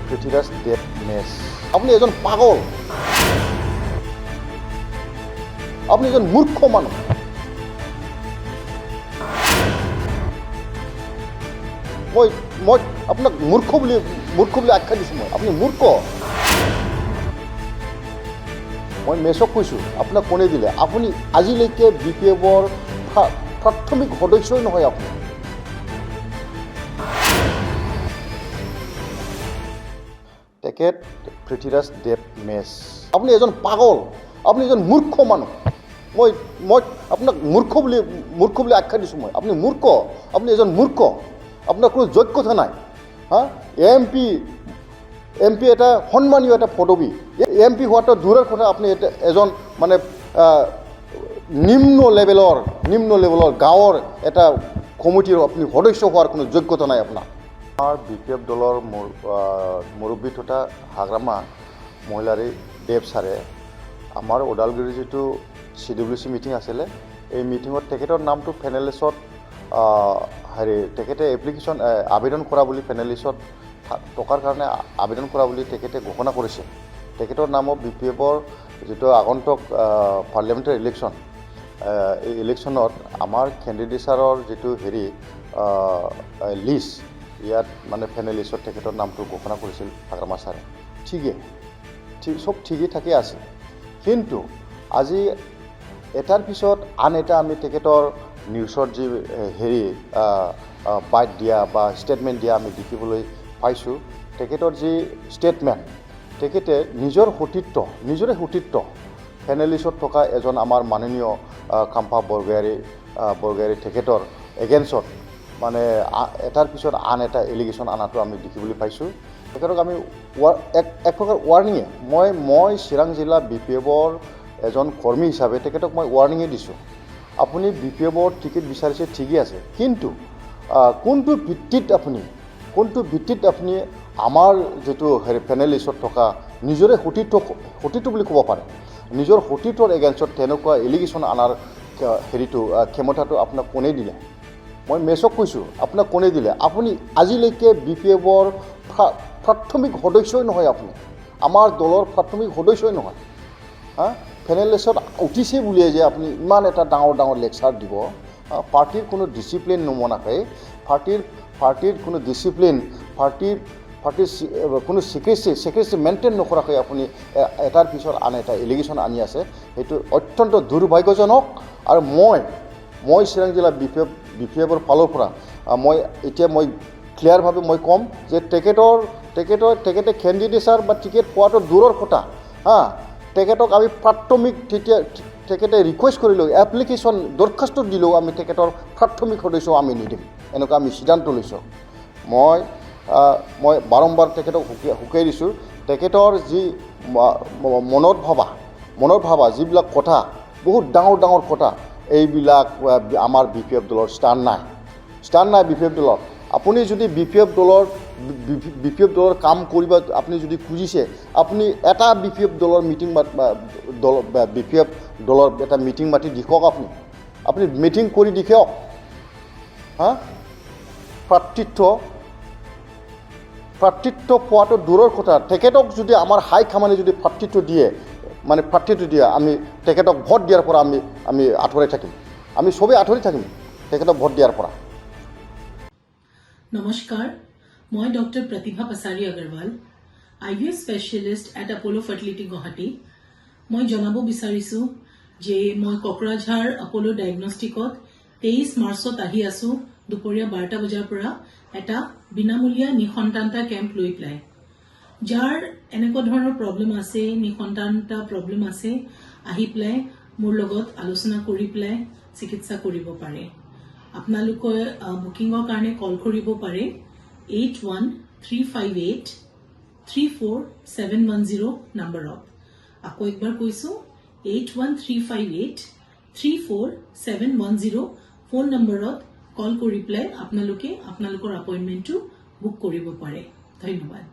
পৃথিবীৰাজ দেৱ মেছ আপুনি এজন পাগল আপুনি এজন মূৰ্খ মানুহ মই আপোনাক মূৰ্খ বুলি আখ্যা দিছোঁ মই আপুনি মূৰ্খ মই মেছক কৈছোঁ আপোনাক কোনে দিলে আপুনি আজিলৈকে BPFৰ প্ৰাথমিক সদস্যই নহয় আপুনি তেখেত পৃথিবীৰাজ দেৱ মেছ আপুনি এজন পাগল আপুনি এজন মূৰ্খ মানুহ মই আপোনাক মূৰ্খ বুলি আখ্যা দিছোঁ মই আপুনি মূৰ্খ আপুনি এজন মূৰ্খ আপোনাৰ কোনো যোগ্যতা নাই হা এম পি এটা সন্মানীয় এটা পদবী MP হোৱাটো দূৰৰ কথা আপুনি এজন মানে নিম্ন লেভেলৰ গাঁৱৰ এটা কমিটিৰ আপুনি সদস্য হোৱাৰ কোনো যোগ্যতা নাই আপোনাৰ আমাৰ BPF দলৰ মুৰব্বী তথা হাগ্ৰামা মহিলাৰী দেৱ ছাৰে আমাৰ ওদালগুৰি যিটো CWC মিটিং আছিলে এই মিটিঙত তেখেতৰ নামটো পেনেলিষ্টত তেখেতে আবেদন কৰা বুলি পেনেলিষ্টত টকাৰ কাৰণে আবেদন কৰা বুলি তেখেতে ঘোষণা কৰিছে তেখেতৰ নামত BPFৰ যিটো আগন্তুক পাৰ্লিয়ামেণ্টাৰী ইলেকশ্যন এই ইলেকশ্যনত আমাৰ কেণ্ডিডেটছাৰৰ যিটো লিষ্ট ইয়াত মানে পেনেলিষ্টত তেখেতৰ নামটো ঘোষণা কৰিছিল হাগ্ৰামা ছাৰে চব ঠিকেই থাকে আছে কিন্তু আজি এটাৰ পিছত আন এটা আমি তেখেতৰ নিউজত যি বাইট দিয়া বা ষ্টেটমেণ্ট দিয়া আমি দেখিবলৈ পাইছোঁ তেখেতৰ যি ষ্টেটমেণ্ট তেখেতে নিজৰে সতীত্ব পেনেলিষ্টত থকা এজন আমাৰ মাননীয় কাম্পা বৰগোহাঁই তেখেতৰ এগেইনষ্টত মানে এটাৰ পিছত আন এটা এলিগেশ্যন আনাটো আমি দেখিবলৈ পাইছোঁ তেখেতক আমি এক প্ৰকাৰ ৱাৰ্ণিঙে মই চিৰাং জিলা BPFৰ এজন কৰ্মী হিচাপে তেখেতক মই ৱাৰ্ণিঙে দিছোঁ আপুনি BPFৰ টিকেট বিচাৰিছে ঠিকেই আছে কিন্তু কোনটো ভিত্তিত আপুনি আমাৰ যিটো পেনেলিষ্টত থকা নিজৰে সতীত্ব বুলি ক'ব পাৰে নিজৰ সতীত্বৰ এগেইনষ্টত তেনেকুৱা এলিগেশ্যন আনাৰ ক্ষমতাটো আপোনাক কোনে দিলে মই মেছক কৈছোঁ আপোনাক কোনে দিলে আপুনি আজিলৈকে BPFৰ প্ৰাথমিক সদস্যই নহয় আপুনি আমাৰ দলৰ প্ৰাথমিক সদস্যই নহয় হা পেনেলিষ্টত উঠিছে বুলিয়ে যে আপুনি ইমান এটা ডাঙৰ লেকচাৰ দিব পাৰ্টিৰ কোনো ডিচিপ্লিন নমনাকৈ পাৰ্টিৰ কোনো ডিচিপ্লিন পাৰ্টিৰ কোনো ছিক্ৰেচি মেইনটেইন নকৰাকৈ আপুনি এটাৰ পিছত আন এটা এলিগেশ্যন আনি আছে সেইটো অত্যন্ত দুৰ্ভাগ্যজনক আৰু মই চিৰাং জিলা BPFৰ ফালৰ পৰা এতিয়া মই ক্লিয়াৰভাৱে মই ক'ম যে তেখেতে কেণ্ডিডেটছাৰ বা টিকেট পোৱাটো দূৰৰ কথা হা তেখেতক আমি প্ৰাথমিক তেখেতে ৰিকুৱেষ্ট কৰিলোঁ এপ্লিকেশ্যন দৰখাস্ত দিলেও আমি তেখেতৰ প্ৰাথমিক সদস্য আমি নিদিম এনেকুৱা আমি সিদ্ধান্ত লৈছোঁ মই বাৰম্বাৰ তেখেতক শুকাই দিছোঁ তেখেতৰ যি মনত ভাবা যিবিলাক কথা বহুত ডাঙৰ কথা এইবিলাক আমাৰ BPF দলৰ ষ্টাণ্ড নাই BPF দলৰ আপুনি যদি BPF দলৰ কাম কৰিব আপুনি যদি খুজিছে আপুনি এটা BPF দলৰ BPF দলৰ এটা মিটিং মাতি দেখুৱাওক আপুনি মিটিং কৰি দেখুৱাওক হা প্ৰাৰ্থিত্ব পোৱাটো দূৰৰ কথা তেখেতক যদি আমাৰ হাই কামানে যদি প্ৰাৰ্থিত্ব দিয়ে আমি তেখেতক ভোট দিয়াৰ পৰা আমি আঁতৰাই থাকিম আমি সবেই আঁতৰি থাকিম তেখেতক ভোট দিয়াৰ পৰা নমস্কাৰ মই doctor Pratibha Pachari Agarwal IVF specialist at Apollo fertility Guwahati মই জনাব বিচাৰিছোঁ যে মই কোকৰাঝাৰ আপোলো ডায়েগনষ্টিকত 23 মাৰ্চত আহি আছোঁ দুপৰীয়া 12টা বজাৰ পৰা এটা বিনামূলীয়া নিসন্তানতা কেম্প লৈ পেলাই যাৰ এনেকুৱা ধৰণৰ প্ৰব্লেম আছে নিসন্তানতা প্ৰব্লেম আছে আহি পেলাই মোৰ লগত আলোচনা কৰি পেলাই চিকিৎসা কৰিব পাৰে আপোনালোকে বুকিঙৰ কাৰণে কল কৰিব পাৰে 8135834710 নম্বৰত আকৌ একবাৰ কৈছোঁ 8135834710 ফোন নম্বৰত কল কৰি পেলাই আপোনালোকৰ এপইণ্টমেণ্টটো বুক কৰিব পাৰে ধন্যবাদ